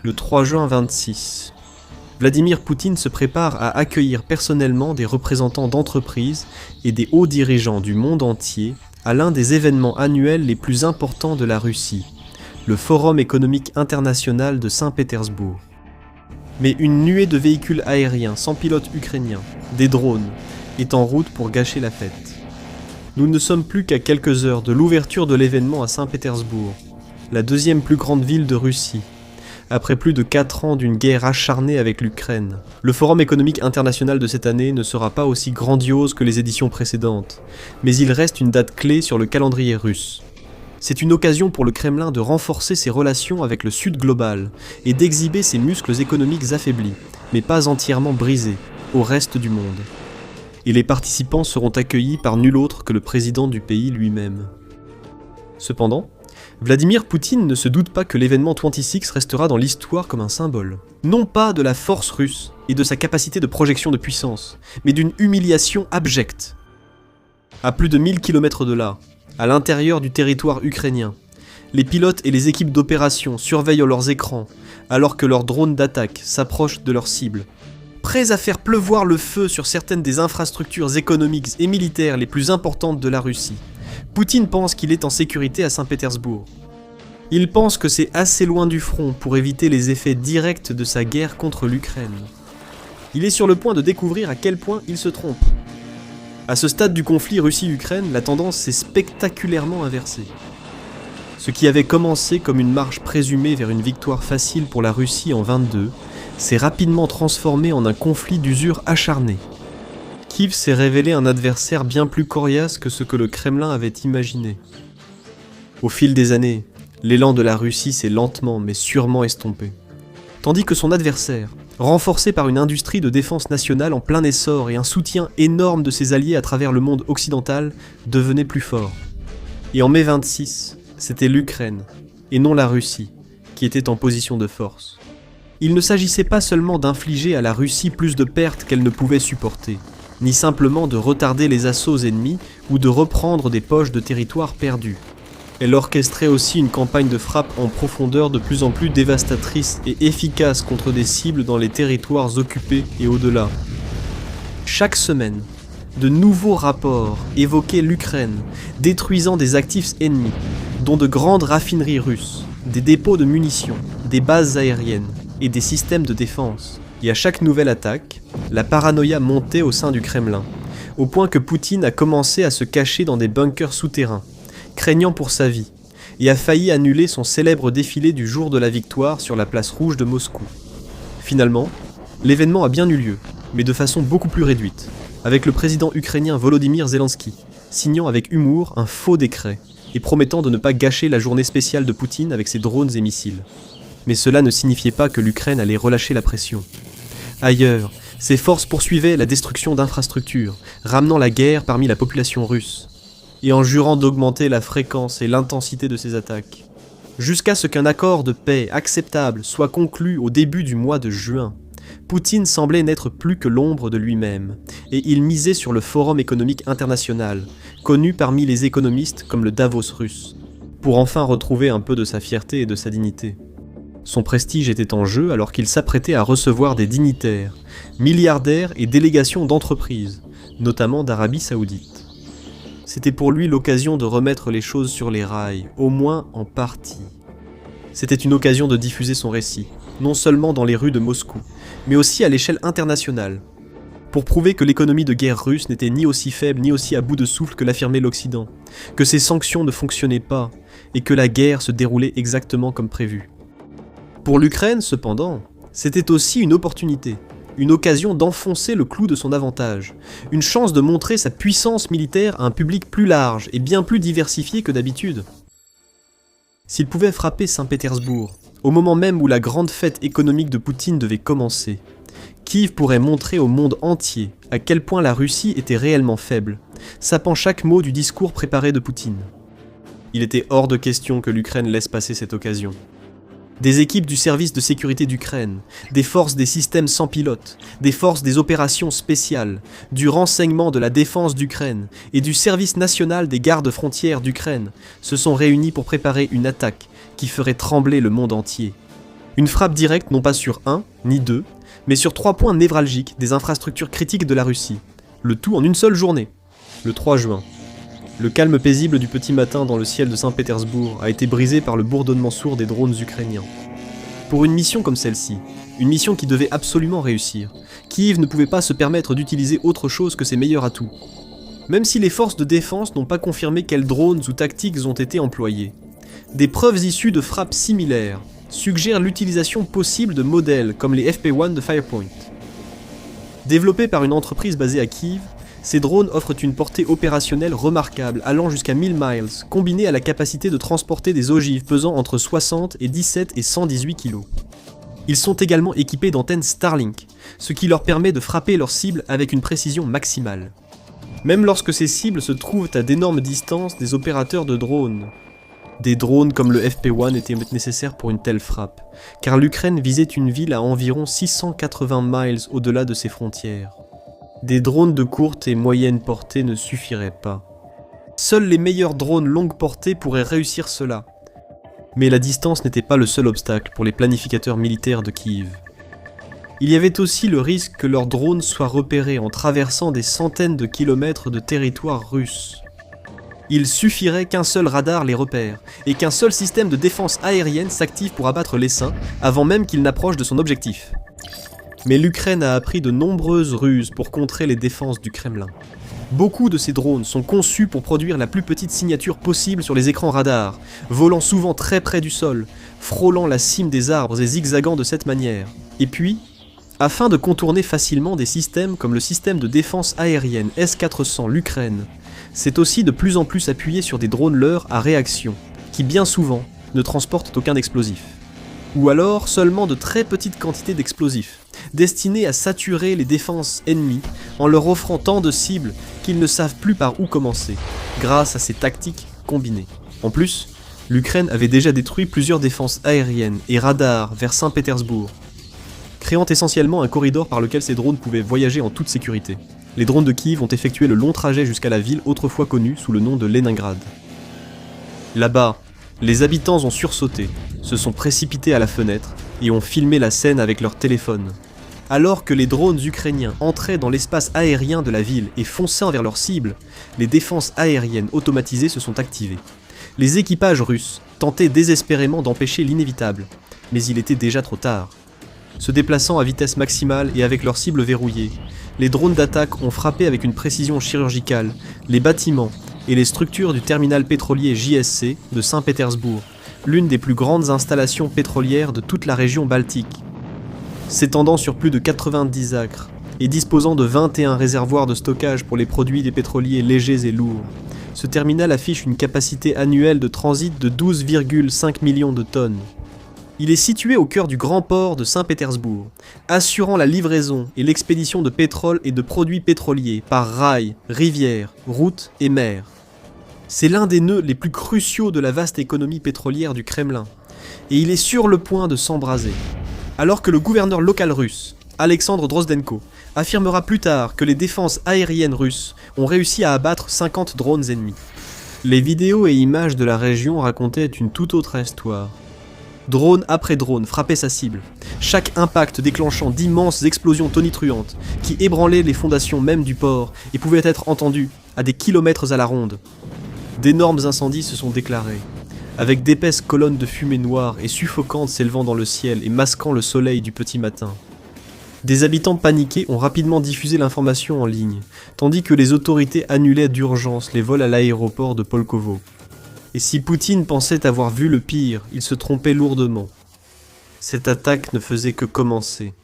Le 3 juin 26. Vladimir Poutine se prépare à accueillir personnellement des représentants d'entreprises et des hauts dirigeants du monde entier à l'un des événements annuels les plus importants de la Russie, le Forum économique international de Saint-Pétersbourg. Mais une nuée de véhicules aériens sans pilote ukrainiens, des drones, est en route pour gâcher la fête. Nous ne sommes plus qu'à quelques heures de l'ouverture de l'événement à Saint-Pétersbourg, la deuxième plus grande ville de Russie, après plus de 4 ans d'une guerre acharnée avec l'Ukraine. Le Forum économique international de cette année ne sera pas aussi grandiose que les éditions précédentes, mais il reste une date clé sur le calendrier russe. C'est une occasion pour le Kremlin de renforcer ses relations avec le Sud global et d'exhiber ses muscles économiques affaiblis, mais pas entièrement brisés, au reste du monde. Et les participants seront accueillis par nul autre que le président du pays lui-même. Cependant, Vladimir Poutine ne se doute pas que l'événement 26 restera dans l'histoire comme un symbole. Non pas de la force russe et de sa capacité de projection de puissance, mais d'une humiliation abjecte. À plus de 1000 km de là, à l'intérieur du territoire ukrainien, les pilotes et les équipes d'opération surveillent leurs écrans alors que leurs drones d'attaque s'approchent de leurs cibles. Prêts à faire pleuvoir le feu sur certaines des infrastructures économiques et militaires les plus importantes de la Russie, Poutine pense qu'il est en sécurité à Saint-Pétersbourg. Il pense que c'est assez loin du front pour éviter les effets directs de sa guerre contre l'Ukraine. Il est sur le point de découvrir à quel point il se trompe. À ce stade du conflit Russie-Ukraine, la tendance s'est spectaculairement inversée. Ce qui avait commencé comme une marche présumée vers une victoire facile pour la Russie en 22, s'est rapidement transformé en un conflit d'usure acharné. Kiev s'est révélé un adversaire bien plus coriace que ce que le Kremlin avait imaginé. Au fil des années, l'élan de la Russie s'est lentement mais sûrement estompé. Tandis que son adversaire, renforcé par une industrie de défense nationale en plein essor et un soutien énorme de ses alliés à travers le monde occidental, devenait plus fort. Et en mai 26, c'était l'Ukraine, et non la Russie, qui était en position de force. Il ne s'agissait pas seulement d'infliger à la Russie plus de pertes qu'elle ne pouvait supporter, ni simplement de retarder les assauts ennemis ou de reprendre des poches de territoire perdus. Elle orchestrait aussi une campagne de frappe en profondeur de plus en plus dévastatrice et efficace contre des cibles dans les territoires occupés et au-delà. Chaque semaine, de nouveaux rapports évoquaient l'Ukraine, détruisant des actifs ennemis, dont de grandes raffineries russes, des dépôts de munitions, des bases aériennes et des systèmes de défense. Et à chaque nouvelle attaque, la paranoïa montait au sein du Kremlin, au point que Poutine a commencé à se cacher dans des bunkers souterrains, craignant pour sa vie, et a failli annuler son célèbre défilé du jour de la victoire sur la place rouge de Moscou. Finalement, l'événement a bien eu lieu, mais de façon beaucoup plus réduite, avec le président ukrainien Volodymyr Zelensky, signant avec humour un faux décret, et promettant de ne pas gâcher la journée spéciale de Poutine avec ses drones et missiles. Mais cela ne signifiait pas que l'Ukraine allait relâcher la pression. Ailleurs, ses forces poursuivaient la destruction d'infrastructures, ramenant la guerre parmi la population russe, et en jurant d'augmenter la fréquence et l'intensité de ces attaques. Jusqu'à ce qu'un accord de paix acceptable soit conclu au début du mois de juin, Poutine semblait n'être plus que l'ombre de lui-même, et il misait sur le Forum économique international, connu parmi les économistes comme le Davos russe, pour enfin retrouver un peu de sa fierté et de sa dignité. Son prestige était en jeu alors qu'il s'apprêtait à recevoir des dignitaires, milliardaires et délégations d'entreprises, notamment d'Arabie Saoudite. C'était pour lui l'occasion de remettre les choses sur les rails, au moins en partie. C'était une occasion de diffuser son récit, non seulement dans les rues de Moscou, mais aussi à l'échelle internationale, pour prouver que l'économie de guerre russe n'était ni aussi faible ni aussi à bout de souffle que l'affirmait l'Occident, que ses sanctions ne fonctionnaient pas, et que la guerre se déroulait exactement comme prévu. Pour l'Ukraine, cependant, c'était aussi une opportunité, une occasion d'enfoncer le clou de son avantage, une chance de montrer sa puissance militaire à un public plus large et bien plus diversifié que d'habitude. S'il pouvait frapper Saint-Pétersbourg, au moment même où la grande fête économique de Poutine devait commencer, Kiev pourrait montrer au monde entier à quel point la Russie était réellement faible, sapant chaque mot du discours préparé de Poutine. Il était hors de question que l'Ukraine laisse passer cette occasion. Des équipes du service de sécurité d'Ukraine, des forces des systèmes sans pilote, des forces des opérations spéciales, du renseignement de la défense d'Ukraine et du service national des gardes frontières d'Ukraine se sont réunis pour préparer une attaque qui ferait trembler le monde entier. Une frappe directe non pas sur un, ni deux, mais sur 3 points névralgiques des infrastructures critiques de la Russie. Le tout en une seule journée, le 3 juin. Le calme paisible du petit matin dans le ciel de Saint-Pétersbourg a été brisé par le bourdonnement sourd des drones ukrainiens. Pour une mission comme celle-ci, une mission qui devait absolument réussir, Kiev ne pouvait pas se permettre d'utiliser autre chose que ses meilleurs atouts. Même si les forces de défense n'ont pas confirmé quels drones ou tactiques ont été employés, des preuves issues de frappes similaires suggèrent l'utilisation possible de modèles comme les FP1 de Firepoint. Développés par une entreprise basée à Kiev, ces drones offrent une portée opérationnelle remarquable allant jusqu'à 1000 miles, combinée à la capacité de transporter des ogives pesant entre 60 et 17 et 118 kg. Ils sont également équipés d'antennes Starlink, ce qui leur permet de frapper leurs cibles avec une précision maximale. Même lorsque ces cibles se trouvent à d'énormes distances des opérateurs de drones. Des drones comme le FP1 étaient nécessaires pour une telle frappe, car l'Ukraine visait une ville à environ 680 miles au-delà de ses frontières. Des drones de courte et moyenne portée ne suffiraient pas. Seuls les meilleurs drones longue portée pourraient réussir cela. Mais la distance n'était pas le seul obstacle pour les planificateurs militaires de Kiev. Il y avait aussi le risque que leurs drones soient repérés en traversant des centaines de kilomètres de territoire russe. Il suffirait qu'un seul radar les repère, et qu'un seul système de défense aérienne s'active pour abattre l'essaim, avant même qu'il n'approche de son objectif. Mais l'Ukraine a appris de nombreuses ruses pour contrer les défenses du Kremlin. Beaucoup de ces drones sont conçus pour produire la plus petite signature possible sur les écrans radars, volant souvent très près du sol, frôlant la cime des arbres et zigzagant de cette manière. Et puis, afin de contourner facilement des systèmes comme le système de défense aérienne S-400 l'Ukraine, c'est aussi de plus en plus appuyé sur des drones leurres à réaction, qui bien souvent ne transportent aucun explosif. Ou alors seulement de très petites quantités d'explosifs, destinés à saturer les défenses ennemies en leur offrant tant de cibles qu'ils ne savent plus par où commencer, grâce à ces tactiques combinées. En plus, l'Ukraine avait déjà détruit plusieurs défenses aériennes et radars vers Saint-Pétersbourg, créant essentiellement un corridor par lequel ces drones pouvaient voyager en toute sécurité. Les drones de Kiev ont effectué le long trajet jusqu'à la ville autrefois connue sous le nom de Leningrad. Là-bas, les habitants ont sursauté, se sont précipités à la fenêtre et ont filmé la scène avec leur téléphone. Alors que les drones ukrainiens entraient dans l'espace aérien de la ville et fonçaient vers leurs cibles, les défenses aériennes automatisées se sont activées. Les équipages russes tentaient désespérément d'empêcher l'inévitable, mais il était déjà trop tard. Se déplaçant à vitesse maximale et avec leurs cibles verrouillées, les drones d'attaque ont frappé avec une précision chirurgicale les bâtiments et les structures du terminal pétrolier JSC de Saint-Pétersbourg, l'une des plus grandes installations pétrolières de toute la région baltique. S'étendant sur plus de 90 acres et disposant de 21 réservoirs de stockage pour les produits des pétroliers légers et lourds, ce terminal affiche une capacité annuelle de transit de 12,5 millions de tonnes. Il est situé au cœur du grand port de Saint-Pétersbourg, assurant la livraison et l'expédition de pétrole et de produits pétroliers par rail, rivière, route et mer. C'est l'un des nœuds les plus cruciaux de la vaste économie pétrolière du Kremlin, et il est sur le point de s'embraser. Alors que le gouverneur local russe, Alexandre Drozdenko, affirmera plus tard que les défenses aériennes russes ont réussi à abattre 50 drones ennemis. Les vidéos et images de la région racontaient une toute autre histoire. Drone après drone frappait sa cible, chaque impact déclenchant d'immenses explosions tonitruantes qui ébranlaient les fondations même du port et pouvaient être entendues à des kilomètres à la ronde. D'énormes incendies se sont déclarés, avec d'épaisses colonnes de fumée noire et suffocantes s'élevant dans le ciel et masquant le soleil du petit matin. Des habitants paniqués ont rapidement diffusé l'information en ligne, tandis que les autorités annulaient d'urgence les vols à l'aéroport de Polkovo. Et si Poutine pensait avoir vu le pire, il se trompait lourdement. Cette attaque ne faisait que commencer.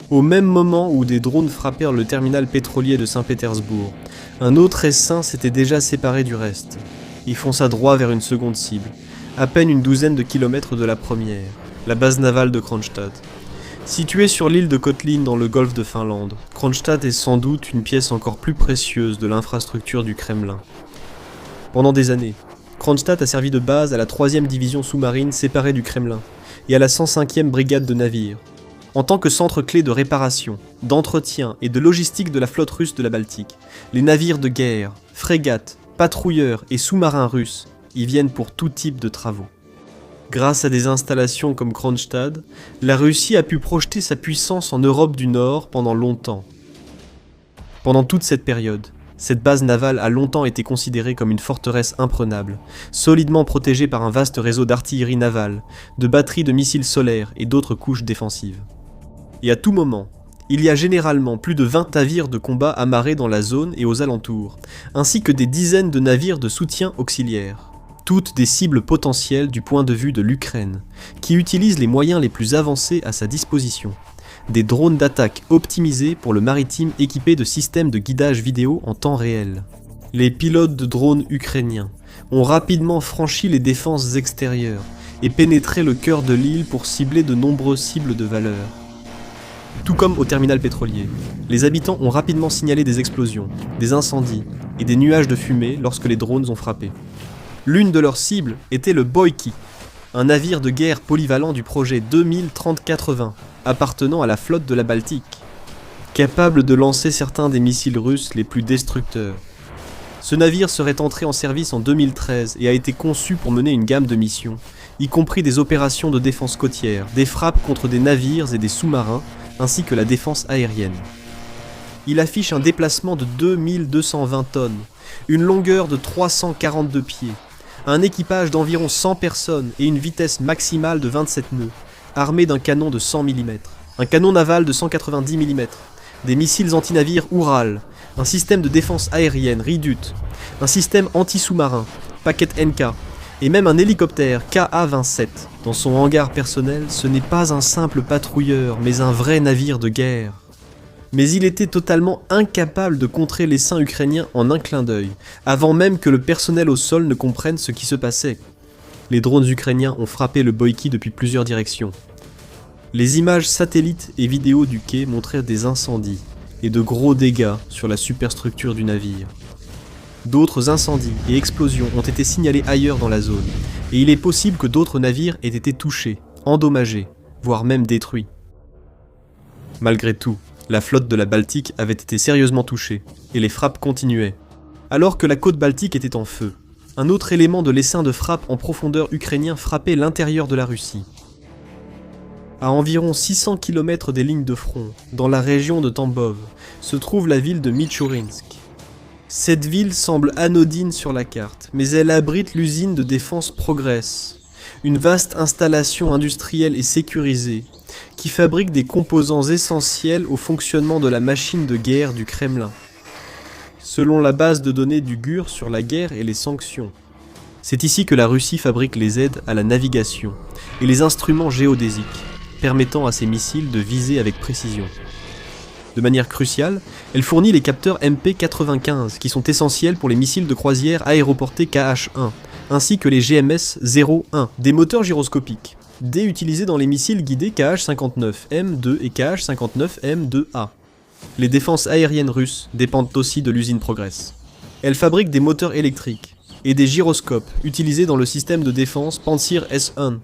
Au même moment où des drones frappèrent le terminal pétrolier de Saint-Pétersbourg, un autre essaim s'était déjà séparé du reste. Il fonça droit vers une seconde cible, à peine une douzaine de kilomètres de la première, la base navale de Kronstadt. Située sur l'île de Kotlin dans le golfe de Finlande, Kronstadt est sans doute une pièce encore plus précieuse de l'infrastructure du Kremlin. Pendant des années, Kronstadt a servi de base à la 3e division sous-marine séparée du Kremlin et à la 105e brigade de navires, en tant que centre clé de réparation, d'entretien et de logistique de la flotte russe de la Baltique. Les navires de guerre, frégates, patrouilleurs et sous-marins russes y viennent pour tout type de travaux. Grâce à des installations comme Kronstadt, la Russie a pu projeter sa puissance en Europe du Nord pendant longtemps. Pendant toute cette période, cette base navale a longtemps été considérée comme une forteresse imprenable, solidement protégée par un vaste réseau d'artillerie navale, de batteries de missiles solaires et d'autres couches défensives. Et à tout moment, il y a généralement plus de 20 navires de combat amarrés dans la zone et aux alentours, ainsi que des dizaines de navires de soutien auxiliaires. Toutes des cibles potentielles du point de vue de l'Ukraine, qui utilise les moyens les plus avancés à sa disposition. Des drones d'attaque optimisés pour le maritime équipés de systèmes de guidage vidéo en temps réel. Les pilotes de drones ukrainiens ont rapidement franchi les défenses extérieures et pénétré le cœur de l'île pour cibler de nombreuses cibles de valeur. Tout comme au terminal pétrolier, les habitants ont rapidement signalé des explosions, des incendies et des nuages de fumée lorsque les drones ont frappé. L'une de leurs cibles était le Boïki, un navire de guerre polyvalent du projet 2030-80, appartenant à la flotte de la Baltique, capable de lancer certains des missiles russes les plus destructeurs. Ce navire serait entré en service en 2013 et a été conçu pour mener une gamme de missions, y compris des opérations de défense côtière, des frappes contre des navires et des sous-marins, ainsi que la défense aérienne. Il affiche un déplacement de 2220 tonnes, une longueur de 342 pieds, un équipage d'environ 100 personnes et une vitesse maximale de 27 nœuds, armé d'un canon de 100 mm, un canon naval de 190 mm, des missiles anti-navires Oural, un système de défense aérienne Redut, un système anti-sous-marin, Packet NK, et même un hélicoptère KA-27. Dans son hangar personnel, ce n'est pas un simple patrouilleur, mais un vrai navire de guerre. Mais il était totalement incapable de contrer l'essaim ukrainien en un clin d'œil, avant même que le personnel au sol ne comprenne ce qui se passait. Les drones ukrainiens ont frappé le Boïki depuis plusieurs directions. Les images satellites et vidéos du quai montraient des incendies et de gros dégâts sur la superstructure du navire. D'autres incendies et explosions ont été signalés ailleurs dans la zone, et il est possible que d'autres navires aient été touchés, endommagés, voire même détruits. Malgré tout, la flotte de la Baltique avait été sérieusement touchée, et les frappes continuaient. Alors que la côte baltique était en feu, un autre élément de l'essaim de frappe en profondeur ukrainien frappait l'intérieur de la Russie. À environ 600 km des lignes de front, dans la région de Tambov, se trouve la ville de Michourinsk. Cette ville semble anodine sur la carte, mais elle abrite l'usine de défense Progress, une vaste installation industrielle et sécurisée, qui fabrique des composants essentiels au fonctionnement de la machine de guerre du Kremlin. Selon la base de données du GUR sur la guerre et les sanctions, c'est ici que la Russie fabrique les aides à la navigation et les instruments géodésiques, permettant à ses missiles de viser avec précision. De manière cruciale, elle fournit les capteurs MP-95 qui sont essentiels pour les missiles de croisière aéroportés KH-1, ainsi que les GMS-01, des moteurs gyroscopiques, utilisés dans les missiles guidés KH-59M2 et KH-59M2A. Les défenses aériennes russes dépendent aussi de l'usine Progress. Elle fabrique des moteurs électriques et des gyroscopes utilisés dans le système de défense Pantsir S-1,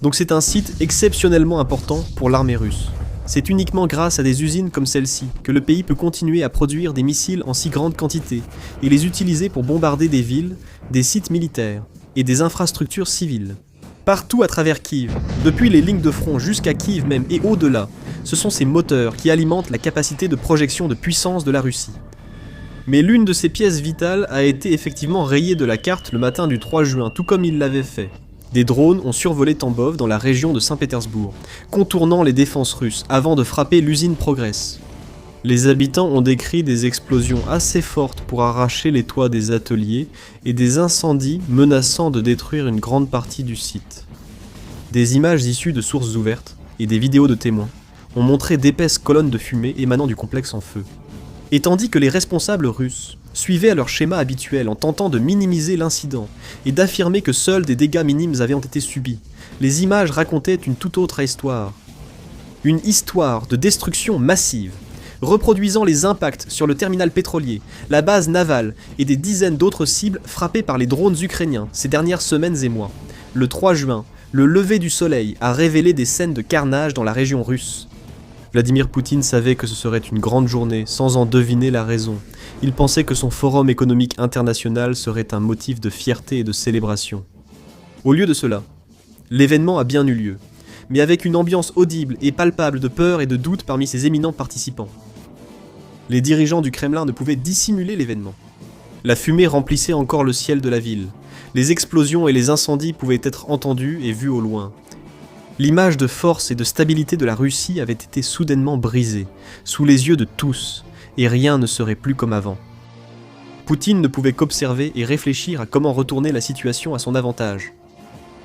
donc c'est un site exceptionnellement important pour l'armée russe. C'est uniquement grâce à des usines comme celle-ci que le pays peut continuer à produire des missiles en si grande quantité et les utiliser pour bombarder des villes, des sites militaires et des infrastructures civiles. Partout à travers Kiev, depuis les lignes de front jusqu'à Kiev même et au-delà, ce sont ces moteurs qui alimentent la capacité de projection de puissance de la Russie. Mais l'une de ces pièces vitales a été effectivement rayée de la carte le matin du 3 juin, tout comme il l'avait fait. Des drones ont survolé Tambov dans la région de Saint-Pétersbourg, contournant les défenses russes avant de frapper l'usine Progress. Les habitants ont décrit des explosions assez fortes pour arracher les toits des ateliers et des incendies menaçant de détruire une grande partie du site. Des images issues de sources ouvertes et des vidéos de témoins ont montré d'épaisses colonnes de fumée émanant du complexe en feu. Et tandis que les responsables russes suivaient à leur schéma habituel en tentant de minimiser l'incident et d'affirmer que seuls des dégâts minimes avaient été subis, les images racontaient une toute autre histoire. Une histoire de destruction massive, reproduisant les impacts sur le terminal pétrolier, la base navale et des dizaines d'autres cibles frappées par les drones ukrainiens ces dernières semaines et mois. Le 3 juin, le lever du soleil a révélé des scènes de carnage dans la région russe. Vladimir Poutine savait que ce serait une grande journée sans en deviner la raison. Il pensait que son forum économique international serait un motif de fierté et de célébration. Au lieu de cela, L'événement a bien eu lieu, mais avec une ambiance audible et palpable de peur et de doute parmi ses éminents participants. Les dirigeants du Kremlin ne pouvaient dissimuler l'événement. La fumée remplissait encore le ciel de la ville. Les explosions et les incendies pouvaient être entendus et vus au loin. L'image de force et de stabilité de la Russie avait été soudainement brisée, sous les yeux de tous, et rien ne serait plus comme avant. Poutine ne pouvait qu'observer et réfléchir à comment retourner la situation à son avantage.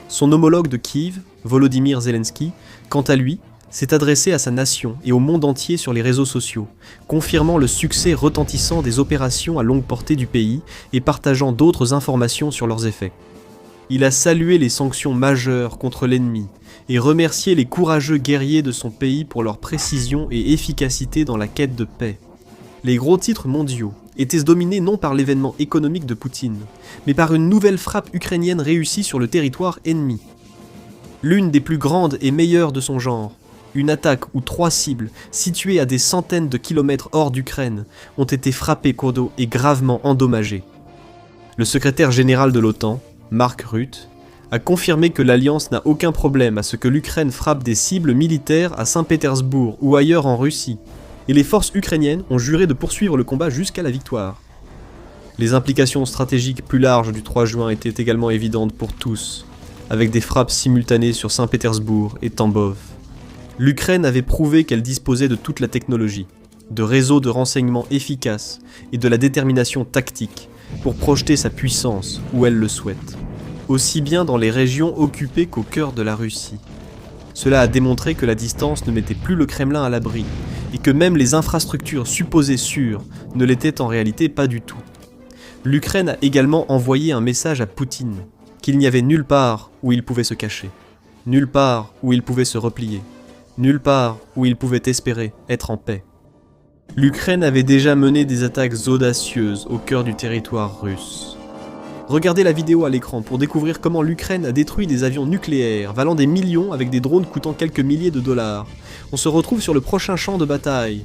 Son homologue de Kiev, Volodymyr Zelensky, quant à lui, s'est adressé à sa nation et au monde entier sur les réseaux sociaux, confirmant le succès retentissant des opérations à longue portée du pays et partageant d'autres informations sur leurs effets. Il a salué les sanctions majeures contre l'ennemi et remercié les courageux guerriers de son pays pour leur précision et efficacité dans la quête de paix. Les gros titres mondiaux étaient dominés non par l'événement économique de Poutine, mais par une nouvelle frappe ukrainienne réussie sur le territoire ennemi. L'une des plus grandes et meilleures de son genre, une attaque où 3 cibles, situées à des centaines de kilomètres hors d'Ukraine, ont été frappées court d'eau et gravement endommagées. Le secrétaire général de l'OTAN, Mark Rutte, a confirmé que l'Alliance n'a aucun problème à ce que l'Ukraine frappe des cibles militaires à Saint-Pétersbourg ou ailleurs en Russie, et les forces ukrainiennes ont juré de poursuivre le combat jusqu'à la victoire. Les implications stratégiques plus larges du 3 juin étaient également évidentes pour tous, avec des frappes simultanées sur Saint-Pétersbourg et Tambov. L'Ukraine avait prouvé qu'elle disposait de toute la technologie, de réseaux de renseignement efficaces et de la détermination tactique pour projeter sa puissance où elle le souhaite, aussi bien dans les régions occupées qu'au cœur de la Russie. Cela a démontré que la distance ne mettait plus le Kremlin à l'abri, et que même les infrastructures supposées sûres ne l'étaient en réalité pas du tout. L'Ukraine a également envoyé un message à Poutine, qu'il n'y avait nulle part où il pouvait se cacher, nulle part où il pouvait se replier, nulle part où il pouvait espérer être en paix. L'Ukraine avait déjà mené des attaques audacieuses au cœur du territoire russe. Regardez la vidéo à l'écran pour découvrir comment l'Ukraine a détruit des avions nucléaires valant des millions avec des drones coûtant quelques milliers de dollars. On se retrouve sur le prochain champ de bataille.